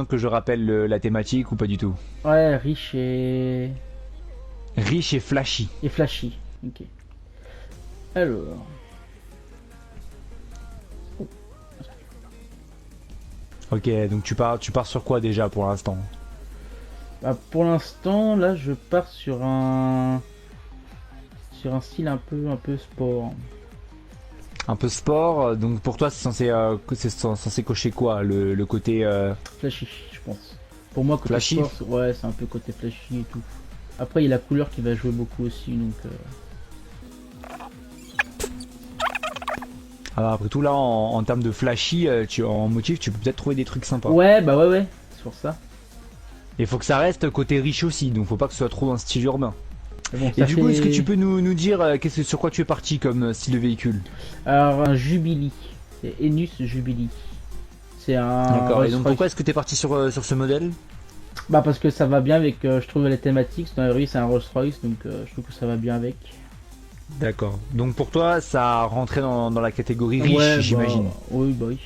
Que je rappelle la thématique ou pas du tout? Ouais, riche et... Riche et flashy. et flashy. Ok. Alors... Ok, donc tu pars sur quoi déjà pour l'instant? Bah, pour l'instant, là, je pars sur un... sur un style un peu sport. Un peu sport, donc pour toi c'est censé cocher quoi? Le côté Flashy, je pense. Pour moi, côté flashy? sport, ouais, c'est un peu côté flashy et tout. Après, il y a la couleur qui va jouer beaucoup aussi, donc... Alors après tout là en termes de flashy, en motif tu peux peut-être trouver des trucs sympas. Ouais, bah ouais, c'est pour ça. Il faut que ça reste côté riche aussi, donc faut pas que ce soit trop un style urbain. Mais bon, Et ça du coup, est-ce que tu fait... peux nous dire sur quoi tu es parti comme style de véhicule? Alors, un Jubilee. C'est Enus Jubilee. C'est un D'accord, et Rolls donc Royce. pourquoi est-ce que tu es parti sur ce modèle? Bah parce que ça va bien avec, je trouve, les thématiques. Dans la rue, c'est un Rolls Royce, donc je trouve que ça va bien avec. D'accord. Donc pour toi, ça rentrait dans la catégorie Ouais, riche, bah j'imagine. oui, bah oui.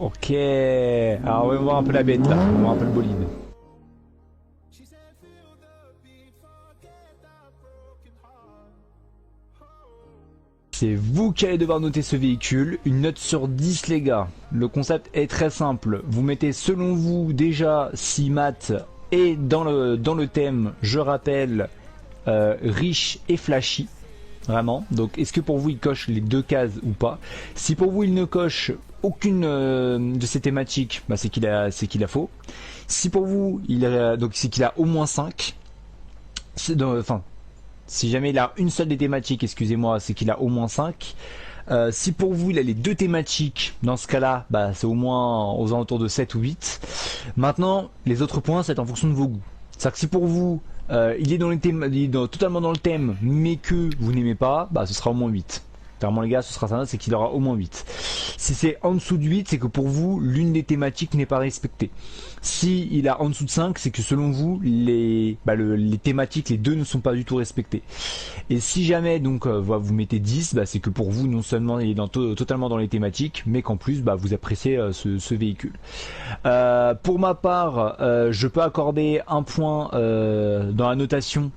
Ok. Alors on va voir un peu la bête là, on va voir un peu le bolide. C'est vous qui allez devoir noter ce véhicule. Une note sur 10 les gars. Le concept est très simple. Vous mettez selon vous déjà si Matt est dans le thème, je rappelle, riche et flashy. Vraiment. Donc est-ce que pour vous il coche les deux cases ou pas? Si pour vous il ne coche aucune de ces thématiques, bah, c'est qu'il a faux. Si pour vous donc c'est qu'il a au moins 5. Enfin, si jamais il a une seule des thématiques, excusez-moi, c'est qu'il a au moins 5. Si pour vous il a les deux thématiques, dans ce cas-là, bah, c'est au moins aux alentours de 7 ou 8. Maintenant, les autres points, c'est en fonction de vos goûts. C'est-à-dire que si pour vous, il est, dans les thèmes, il est totalement dans le thème, mais que vous n'aimez pas, bah, ce sera au moins 8. Clairement les gars, ce sera ça, c'est qu'il aura au moins 8. Si c'est en dessous de 8, c'est que pour vous, l'une des thématiques n'est pas respectée. Si il a en dessous de 5, c'est que selon vous, les thématiques, les deux ne sont pas du tout respectées. Et si jamais donc vous mettez 10, bah, c'est que pour vous, non seulement il est totalement dans les thématiques, mais qu'en plus bah, vous appréciez ce véhicule. Pour ma part, je peux accorder un point dans la notation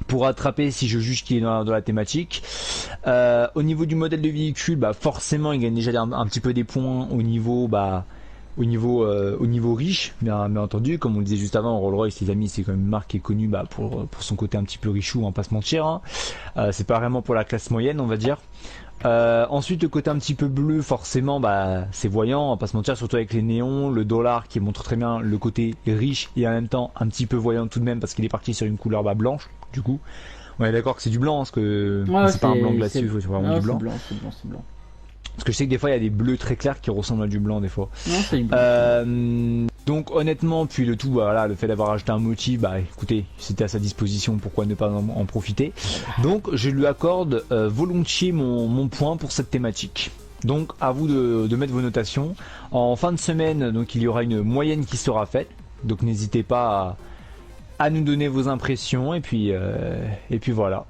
pour attraper si je juge qu'il est dans la thématique. Au niveau du modèle de véhicule, bah forcément il gagne déjà un petit peu des points au niveau riche, bien entendu, comme on le disait juste avant, Rolls-Royce, les amis, c'est quand même une marque qui est connue pour son côté un petit peu richou, on va pas se mentir. Hein. C'est pas vraiment pour la classe moyenne, on va dire. Ensuite, le côté un petit peu bleu, forcément, bah, c'est voyant, on va pas se mentir, surtout avec les néons, le dollar qui montre très bien le côté riche et en même temps un petit peu voyant tout de même parce qu'il est parti sur une couleur blanche, du coup. On est d'accord que c'est du blanc, parce que Ouais, c'est pas un blanc glacé, c'est vraiment du c'est blanc. blanc, c'est blanc, c'est blanc. Parce que je sais que des fois il y a des bleus très clairs qui ressemblent à du blanc des fois. Non, c'est du blanc. Donc honnêtement, puis le tout, voilà, le fait d'avoir acheté un motif, bah écoutez, c'était à sa disposition, pourquoi ne pas en profiter. Donc je lui accorde volontiers mon point pour cette thématique. Donc à vous de mettre vos notations. En fin de semaine, donc il y aura une moyenne qui sera faite. Donc n'hésitez pas à nous donner vos impressions et puis voilà.